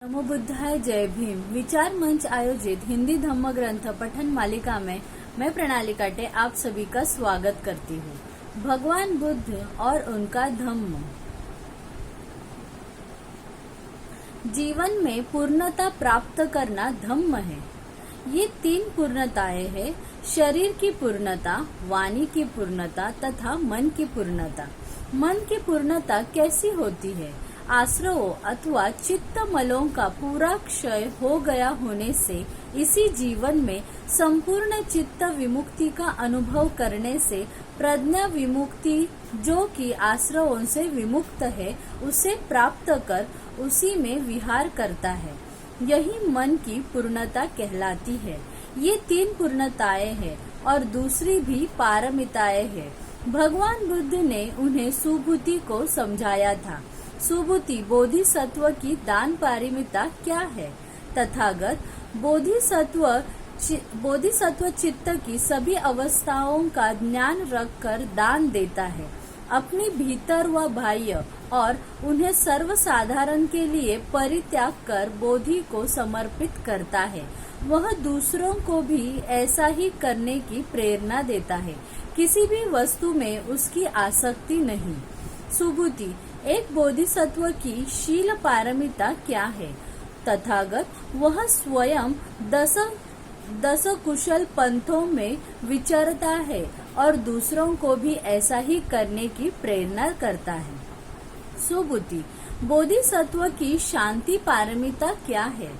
नमो बुद्धाय जय भीम विचार मंच आयोजित हिंदी धम्म ग्रंथ पठन मालिका में मैं प्रणाली काटे आप सभी का स्वागत करती हूँ। भगवान बुद्ध और उनका धम्म। जीवन में पूर्णता प्राप्त करना धम्म है। ये तीन पूर्णताएं हैं: शरीर की पूर्णता, वाणी की पूर्णता तथा मन की पूर्णता। मन की पूर्णता कैसी होती है? आश्रवों अथवा चित्त मलों का पूरा क्षय हो गया होने से इसी जीवन में संपूर्ण चित्त विमुक्ति का अनुभव करने से प्रज्ञा विमुक्ति, जो कि आश्रवों से विमुक्त है, उसे प्राप्त कर उसी में विहार करता है। यही मन की पूर्णता कहलाती है। ये तीन पूर्णताएं हैं और दूसरी भी पारमिताएं हैं। भगवान बुद्ध ने उन्हें सुबुद्धि को समझाया था। सुबुद्धि बोधिसत्व की दान पारमिता क्या है? तथागत बोधिसत्व चित्त की सभी अवस्थाओं का ज्ञान रखकर दान देता है। अपनी भीतर व बाह्य और उन्हें सर्वसाधारण के लिए परित्याग कर बोधि को समर्पित करता है। वह दूसरों को भी ऐसा ही करने की प्रेरणा देता है। किसी भी वस्तु में उसकी आसक्ति नहीं। सुबुद्धि एक बोधिसत्व की शील पारमिता क्या है? तथागत वह स्वयं दस कुशल पंथों में विचरता है और दूसरों को भी ऐसा ही करने की प्रेरणा करता है। सुबुद्धि बोधिसत्व की शांति पारमिता क्या है?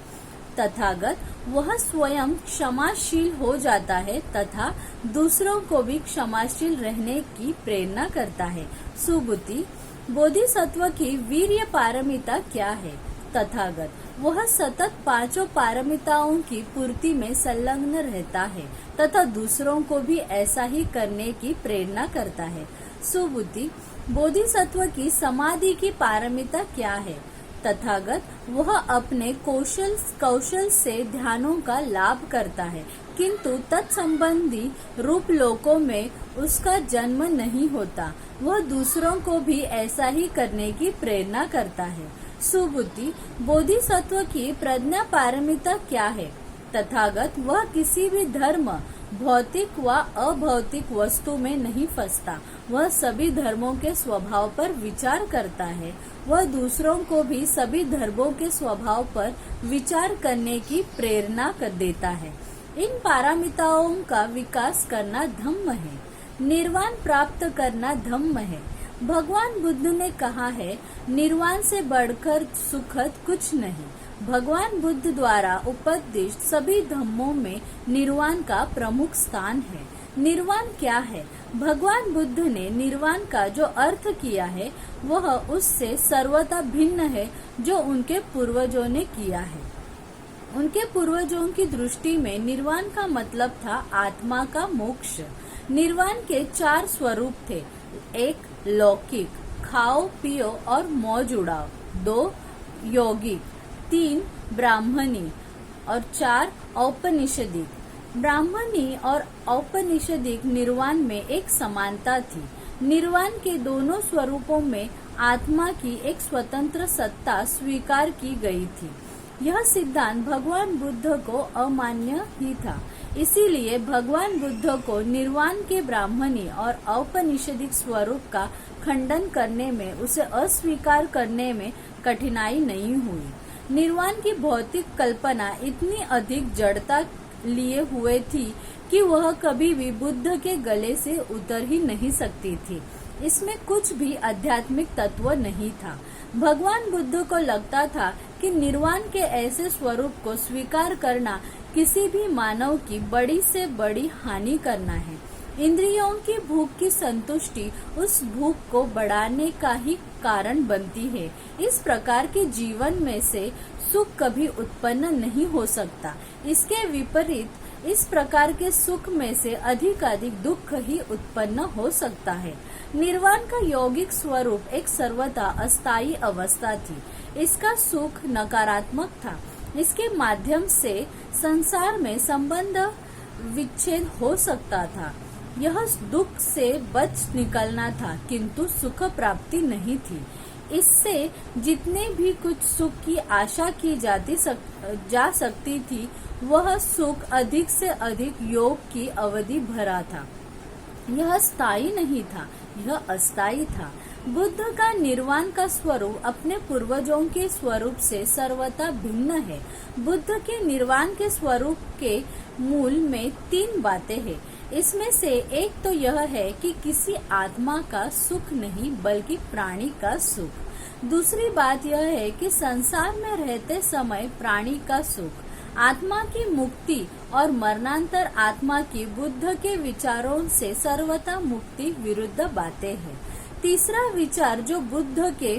तथागत वह स्वयं क्षमाशील हो जाता है तथा दूसरों को भी क्षमाशील रहने की प्रेरणा करता है। सुबुद्धि बोधिसत्व की वीर्य पारमिता क्या है? तथागत वह सतत पांचों पारमिताओं की पूर्ति में संलग्न रहता है तथा दूसरों को भी ऐसा ही करने की प्रेरणा करता है। सुबुद्धि बोधिसत्व की समाधि की पारमिता क्या है? तथागत वह अपने कौशल से ध्यानों का लाभ करता है, किंतु तत्संबंधी रूप लोकों में उसका जन्म नहीं होता। वह दूसरों को भी ऐसा ही करने की प्रेरणा करता है। सुबुद्धि बोधिसत्व की प्रज्ञा पारमिता क्या है? तथागत वह किसी भी धर्म, भौतिक व अभौतिक वस्तु में नहीं फंसता। वह सभी धर्मों के स्वभाव पर विचार करता है। वह दूसरों को भी सभी धर्मों के स्वभाव पर विचार करने की प्रेरणा कर देता है। इन पारमिताओं का विकास करना धम्म है। निर्वाण प्राप्त करना धम्म है। भगवान बुद्ध ने कहा है, निर्वाण से बढ़कर सुखद कुछ नहीं। भगवान बुद्ध द्वारा उपदिष्ट सभी धम्मों में निर्वाण का प्रमुख स्थान है। निर्वाण क्या है? भगवान बुद्ध ने निर्वाण का जो अर्थ किया है वह उससे सर्वथा भिन्न है जो उनके पूर्वजों ने किया है। उनके पूर्वजों की दृष्टि में निर्वाण का मतलब था आत्मा का मोक्ष। निर्वाण के 4 स्वरूप थे: 1 लौकिक, खाओ पियो और मौज उड़ाओ; 2 यौगिक, 3 ब्राह्मणी और 4 औपनिषदिक। ब्राह्मणी और औपनिषदिक निर्वाण में एक समानता थी। निर्वाण के दोनों स्वरूपों में आत्मा की एक स्वतंत्र सत्ता स्वीकार की गई थी। यह सिद्धांत भगवान बुद्ध को अमान्य ही था। इसीलिए भगवान बुद्ध को निर्वाण के ब्राह्मणी और औपनिषदिक स्वरूप का खंडन करने में, उसे अस्वीकार करने में कठिनाई नहीं हुई। निर्वाण की भौतिक कल्पना इतनी अधिक जड़ता लिए हुए थी कि वह कभी भी बुद्ध के गले से उतर ही नहीं सकती थी। इसमें कुछ भी आध्यात्मिक तत्व नहीं था। भगवान बुद्ध को लगता था कि निर्वाण के ऐसे स्वरूप को स्वीकार करना किसी भी मानव की बड़ी से बड़ी हानि करना है। इंद्रियों की भूख की संतुष्टि उस भूख को बढ़ाने का ही कारण बनती है। इस प्रकार के जीवन में से सुख कभी उत्पन्न नहीं हो सकता। इसके विपरीत इस प्रकार के सुख में से अधिकाधिक दुख ही उत्पन्न हो सकता है। निर्वाण का यौगिक स्वरूप एक सर्वथा अस्थायी अवस्था थी। इसका सुख नकारात्मक था। इसके माध्यम से संसार में संबंध विच्छेद हो सकता था। यह दुख से बच निकलना था, किंतु सुख प्राप्ति नहीं थी। इससे जितने भी कुछ सुख की आशा की जा सकती थी, वह सुख अधिक से अधिक योग की अवधि भरा था। यह स्थायी नहीं था, यह अस्थायी था। बुद्ध का निर्वाण का स्वरूप अपने पूर्वजों के स्वरूप से सर्वथा भिन्न है। बुद्ध के निर्वाण के स्वरूप के मूल में 3 बातें हैं। इसमें से एक तो यह है कि किसी आत्मा का सुख नहीं बल्कि प्राणी का सुख। दूसरी बात यह है कि संसार में रहते समय प्राणी का सुख, आत्मा की मुक्ति और मरणांतर आत्मा की बुद्ध के विचारों से सर्वथा मुक्ति विरुद्ध बातें हैं। तीसरा विचार जो बुद्ध के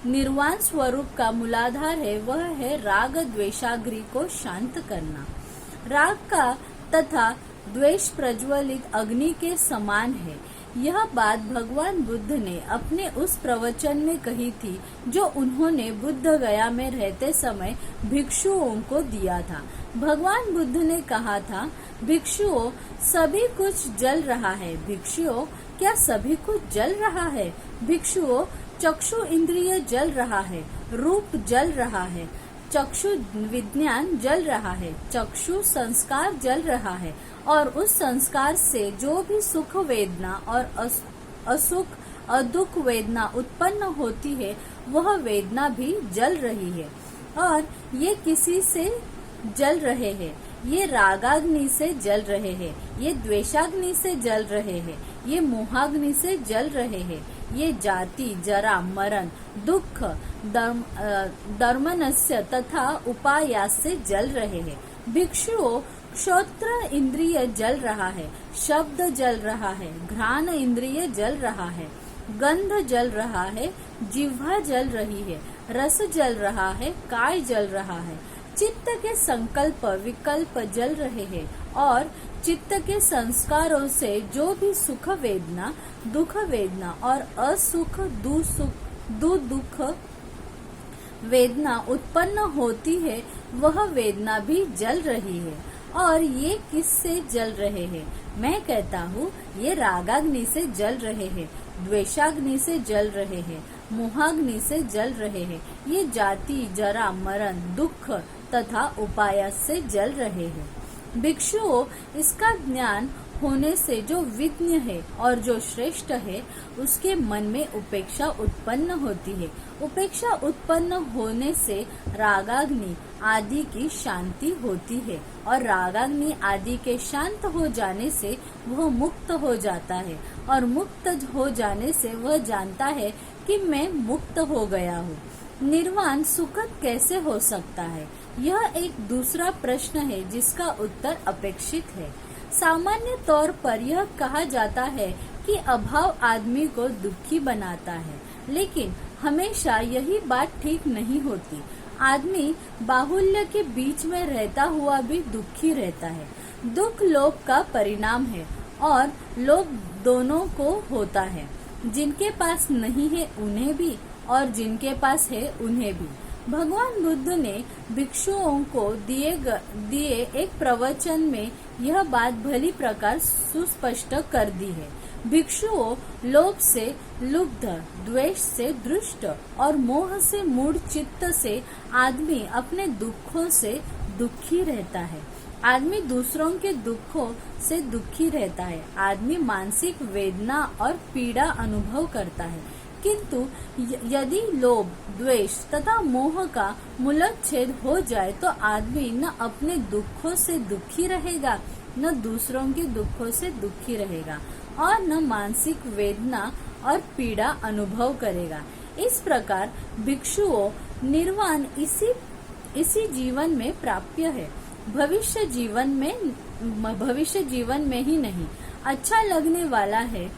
निर्वाण स्वरूप का मूलाधार है, वह है राग द्वेषाग्नि को शांत करना। राग का तथा द्वेष प्रज्वलित अग्नि के समान है। यह बात भगवान बुद्ध ने अपने उस प्रवचन में कही थी जो उन्होंने बुद्ध गया में रहते समय भिक्षुओं को दिया था। भगवान बुद्ध ने कहा था, भिक्षुओं, सभी कुछ जल रहा है। भिक्षुओं, क्या सभी कुछ जल रहा है? भिक्षुओं, चक्षु इंद्रिय जल रहा है, रूप जल रहा है, चक्षु विज्ञान जल रहा है, चक्षु संस्कार जल रहा है, और उस संस्कार से जो भी सुख वेदना और असुख अदुख वेदना उत्पन्न होती है, वह वेदना भी जल रही है। और ये किसी से जल रहे हैं, ये रागाग्नि से जल रहे हैं, ये द्वेषाग्नि से जल रहे हैं, ये मोहाग्नि से जल रहे हैं, ये जाति जरा मरण दुख दर्मनस्य तथा उपायास से जल रहे हैं। भिक्षुओं, श्रोत्र इंद्रिय जल रहा है, शब्द जल रहा है, घ्राण इंद्रिय जल रहा है, गंध जल रहा है, जिह्वा जल रही है, रस जल रहा है, काय जल रहा है, चित्त के संकल्प विकल्प जल रहे हैं, और चित्त के संस्कारों से जो भी सुख वेदना दुख वेदना और असुख दुख वेदना उत्पन्न होती है, वह वेदना भी जल रही है। और ये किससे जल रहे हैं? मैं कहता हूँ, ये रागाग्नि से जल रहे हैं, द्वेषाग्नि से जल रहे हैं, मोहाग्नि से जल रहे हैं, ये जाति जरा मरण दुख तथा उपायास से जल रहे हैं। भिक्षुओं, इसका ज्ञान होने से जो विज्ञ है और जो श्रेष्ठ है, उसके मन में उपेक्षा उत्पन्न होती है। उपेक्षा उत्पन्न होने से रागाग्नि आदि की शांति होती है, और रागाग्नि आदि के शांत हो जाने से वह मुक्त हो जाता है, और मुक्त हो जाने से वह जानता है कि मैं मुक्त हो गया हूँ। निर्वाण सुखद कैसे हो सकता है? यह एक दूसरा प्रश्न है जिसका उत्तर अपेक्षित है। सामान्य तौर पर यह कहा जाता है कि अभाव आदमी को दुखी बनाता है, लेकिन हमेशा यही बात ठीक नहीं होती। आदमी बाहुल्य के बीच में रहता हुआ भी दुखी रहता है। दुख लोभ का परिणाम है, और लोभ दोनों को होता है। जिनके पास नहीं है उन्हें भी, और जिनके पास है उन्हें भी। भगवान बुद्ध ने भिक्षुओं को दिए एक प्रवचन में यह बात भली प्रकार सुस्पष्ट कर दी है। भिक्षुओं, लोभ से लुब्ध, द्वेष से दुष्ट और मोह से मूढ़ चित्त से आदमी अपने दुखों से दुखी रहता है। आदमी दूसरों के दुखों से दुखी रहता है। आदमी मानसिक वेदना और पीड़ा अनुभव करता है। किंतु यदि लोभ, द्वेष तथा मोह का मूलच्छेद हो जाए तो आदमी न अपने दुखों से दुखी रहेगा, न दूसरों के दुखों से दुखी रहेगा, और न मानसिक वेदना और पीड़ा अनुभव करेगा। इस प्रकार भिक्षुओं, निर्वाण इसी जीवन में प्राप्य है, भविष्य जीवन में ही नहीं। अच्छा लगने वाला है,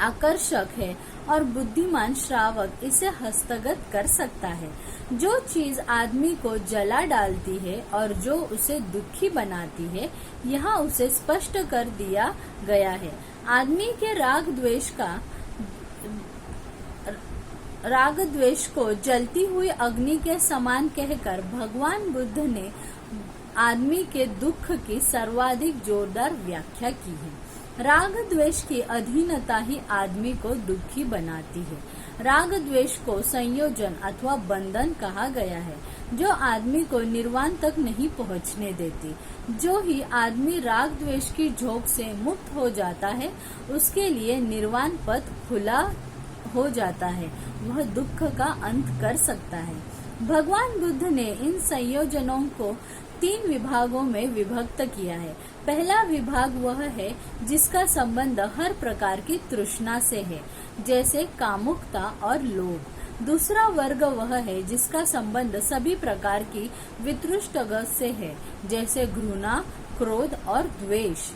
आकर्षक है, और बुद्धिमान श्रावक इसे हस्तगत कर सकता है। जो चीज आदमी को जला डालती है और जो उसे दुखी बनाती है, यहाँ उसे स्पष्ट कर दिया गया है। आदमी के राग द्वेष को जलती हुई अग्नि के समान कहकर भगवान बुद्ध ने आदमी के दुख की सर्वाधिक जोरदार व्याख्या की है। राग द्वेष की अधीनता ही आदमी को दुखी बनाती है। राग द्वेष को संयोजन अथवा बंधन कहा गया है, जो आदमी को निर्वाण तक नहीं पहुंचने देती। जो ही आदमी राग द्वेष की झोंक से मुक्त हो जाता है, उसके लिए निर्वाण पथ खुला हो जाता है, वह दुख का अंत कर सकता है। भगवान बुद्ध ने इन संयोजनों को 3 विभागों में विभक्त किया है। पहला विभाग वह है जिसका संबंध हर प्रकार की तृष्णा से है, जैसे कामुकता और लोभ। दूसरा वर्ग वह है जिसका संबंध सभी प्रकार की वितृष्टता से है, जैसे घृणा, क्रोध और द्वेष।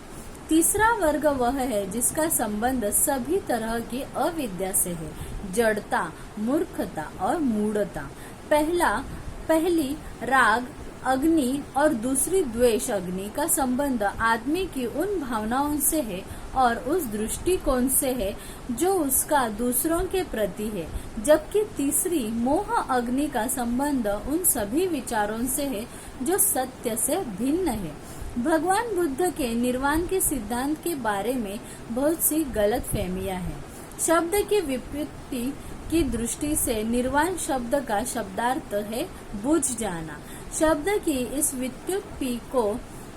तीसरा वर्ग वह है जिसका संबंध सभी तरह की अविद्या से है, जड़ता, मूर्खता और मूढ़ता। पहली राग अग्नि और दूसरी द्वेष अग्नि का संबंध आदमी की उन भावनाओं से है और उस दृष्टिकोण से है जो उसका दूसरों के प्रति है, जबकि तीसरी मोह अग्नि का संबंध उन सभी विचारों से है जो सत्य से भिन्न है। भगवान बुद्ध के निर्वाण के सिद्धांत के बारे में बहुत सी गलतफहमियां हैं। शब्द की विपत्ति की दृष्टि से निर्वाण शब्द का शब्दार्थ है बुझ जाना। शब्द की इस व्युत्पत्ति को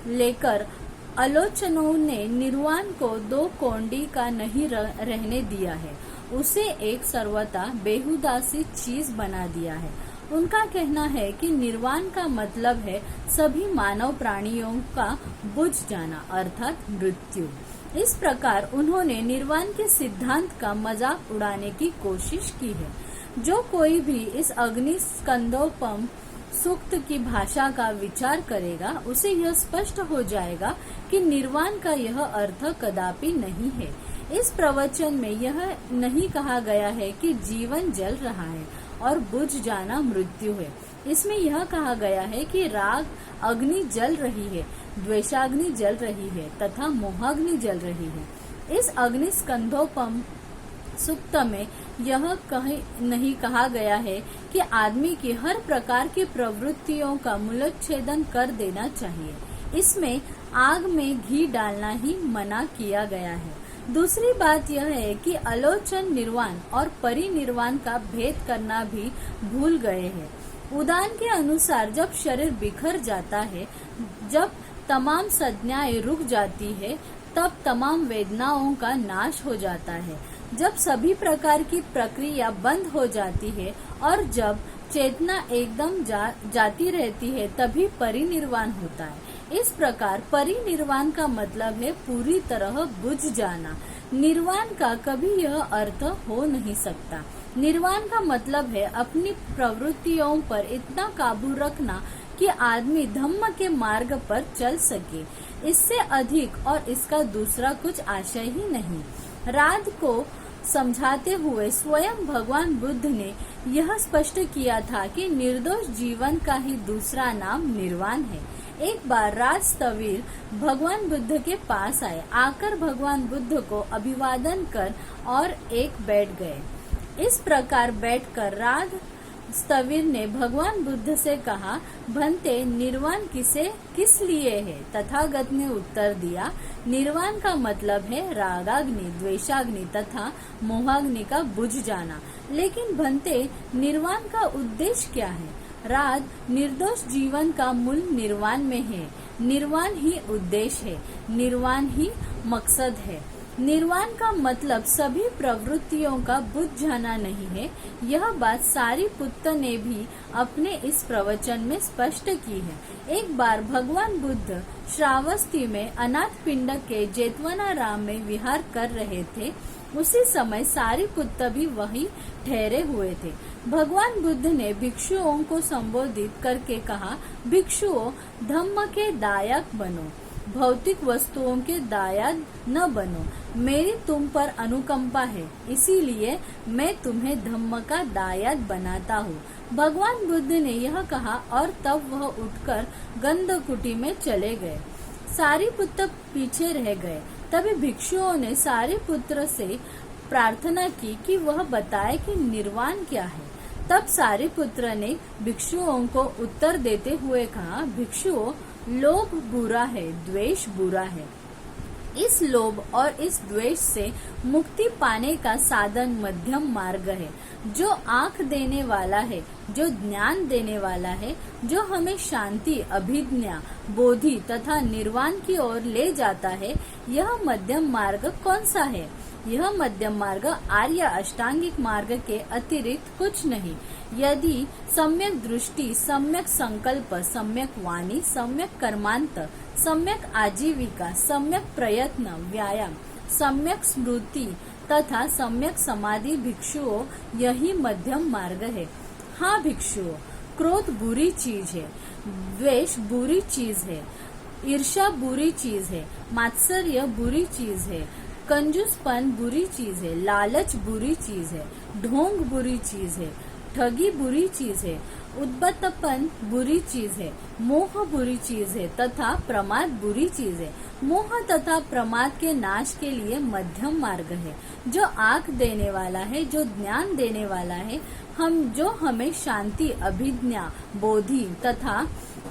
लेकर आलोचकों ने निर्वाण को 2 कोंडी का नहीं रहने दिया है, उसे एक सर्वथा बेहुदा सी चीज बना दिया है। उनका कहना है कि निर्वाण का मतलब है सभी मानव प्राणियों का बुझ जाना, अर्थात मृत्यु। इस प्रकार उन्होंने निर्वाण के सिद्धांत का मजाक उड़ाने की कोशिश की है। जो कोई भी इस अग्नि स्कंदोपम सूक्त की भाषा का विचार करेगा, उसे यह स्पष्ट हो जाएगा कि निर्वाण का यह अर्थ कदापि नहीं है। इस प्रवचन में यह नहीं कहा गया है कि जीवन जल रहा है और बुझ जाना मृत्यु है। इसमें यह कहा गया है कि राग अग्नि जल रही है, द्वेषाग्नि जल रही है तथा मोहाग्नि जल रही है। इस अग्नि स्कंदोपम सूक्त में यह नहीं कहा गया है कि आदमी की हर प्रकार की प्रवृत्तियों का मूलोच्छेदन कर देना चाहिए। इसमें आग में घी डालना ही मना किया गया है। दूसरी बात यह है कि आलोचक निर्वाण और परिनिर्वाण का भेद करना भी भूल गए हैं। उदान के अनुसार जब शरीर बिखर जाता है, जब तमाम संज्ञाएं रुक जाती है, तब तमाम वेदनाओं का नाश हो जाता है। जब सभी प्रकार की प्रक्रिया बंद हो जाती है और जब चेतना एकदम जाती रहती है, तभी परिनिर्वाण होता है। इस प्रकार परिनिर्वाण का मतलब है पूरी तरह बुझ जाना। निर्वाण का कभी यह अर्थ हो नहीं सकता। निर्वाण का मतलब है अपनी प्रवृत्तियों पर इतना काबू रखना कि आदमी धम्म के मार्ग पर चल सके। इससे अधिक और इसका दूसरा कुछ आशय ही नहीं। राध को समझाते हुए स्वयं भगवान बुद्ध ने यह स्पष्ट किया था कि निर्दोष जीवन का ही दूसरा नाम निर्वाण है। एक बार राजस्तवीर भगवान बुद्ध के पास आए, आकर भगवान बुद्ध को अभिवादन कर और एक बैठ गए। इस प्रकार बैठकर राजस्तवीर ने भगवान बुद्ध से कहा, भंते निर्वाण किस लिए है? तथागत ने उत्तर दिया, निर्वाण का मतलब है रागाग्नि, द्वेषाग्नि तथा मोहाग्नि का बुझ जाना। लेकिन भंते निर्वाण का उद्देश्य क्या है? राज निर्दोष जीवन का मूल निर्वाण में है। निर्वाण ही उद्देश्य है, निर्वाण ही मकसद है। निर्वाण का मतलब सभी प्रवृत्तियों का बुझ जाना नहीं है। यह बात सारिपुत्त ने भी अपने इस प्रवचन में स्पष्ट की है। एक बार भगवान बुद्ध श्रावस्ती में अनाथ पिंड के जेतवनाराम में विहार कर रहे थे। उसी समय सारिपुत्त भी वहीं ठहरे हुए थे। भगवान बुद्ध ने भिक्षुओं को संबोधित करके कहा, भिक्षुओं, धम्म के दायक बनो, भौतिक वस्तुओं के दायाद न बनो। मेरी तुम पर अनुकंपा है, इसीलिए मैं तुम्हें धम्म का दायाद बनाता हूँ। भगवान बुद्ध ने यह कहा और तब वह उठकर गंधकुटी में चले गए। सारिपुत्र पीछे रह गए। तभी भिक्षुओं ने सारिपुत्र से प्रार्थना की कि वह बताए कि निर्वाण क्या है। तब सारिपुत्र ने भिक्षुओं को उत्तर देते हुए कहा, भिक्षुओं, लोभ बुरा है, द्वेष बुरा है, इस लोभ और इस द्वेष से मुक्ति पाने का साधन मध्यम मार्ग है, जो आँख देने वाला है, जो ज्ञान देने वाला है, जो हमें शांति, अभिज्ञा, बोधि तथा निर्वाण की ओर ले जाता है। यह मध्यम मार्ग कौन सा है? यह मध्यम मार्ग आर्य अष्टांगिक मार्ग के अतिरिक्त कुछ नहीं। यदि सम्यक दृष्टि, सम्यक संकल्प, सम्यक वाणी, सम्यक कर्मांत, सम्यक आजीविका, सम्यक प्रयत्न, व्यायाम, सम्यक स्मृति तथा सम्यक समाधि भिक्षुओं, यही मध्यम मार्ग है। हाँ भिक्षुओं, क्रोध बुरी चीज है, द्वेष बुरी चीज है, ईर्ष्या बुरी चीज है, मात्सर्य बुरी चीज है, कंजूसपन बुरी चीज है, लालच बुरी चीज है, ढोंग बुरी चीज है, ठगी बुरी चीज है, उद्बत्तपन बुरी चीज है, मोह बुरी चीज है तथा प्रमाद बुरी चीज है। मोह तथा प्रमाद के नाश के लिए मध्यम मार्ग है, जो आँख देने वाला है, जो ज्ञान देने वाला है, जो हमें शांति, अभिज्ञा, बोधि तथा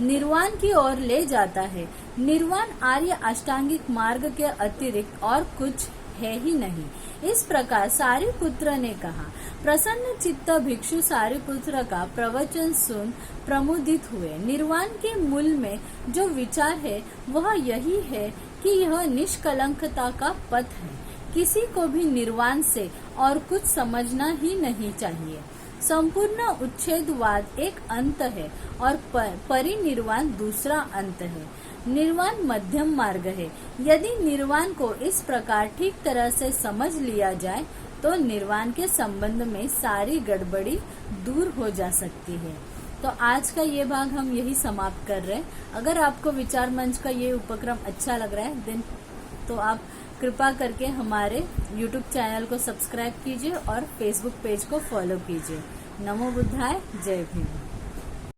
निर्वाण की ओर ले जाता है। निर्वाण आर्य अष्टांगिक मार्ग के अतिरिक्त और कुछ है ही नहीं। इस प्रकार सारिपुत्र ने कहा। प्रसन्न चित्त भिक्षु सारिपुत्र का प्रवचन सुन प्रमुदित हुए। निर्वाण के मूल में जो विचार है वह यही है कि यह निष्कलंकता का पथ है। किसी को भी निर्वाण से और कुछ समझना ही नहीं चाहिए। संपूर्ण उच्छेदवाद एक अंत है और परिनिर्वाण दूसरा अंत है। निर्वाण मध्यम मार्ग है। यदि निर्वाण को इस प्रकार ठीक तरह से समझ लिया जाए तो निर्वाण के संबंध में सारी गड़बड़ी दूर हो जा सकती है। तो आज का ये भाग हम यही समाप्त कर रहे हैं। अगर आपको विचार मंच का ये उपक्रम अच्छा लग रहा है तो आप कृपा करके हमारे YouTube चैनल को सब्सक्राइब कीजिए और Facebook पेज को फॉलो कीजिए। नमो बुद्धाय, जय भीम।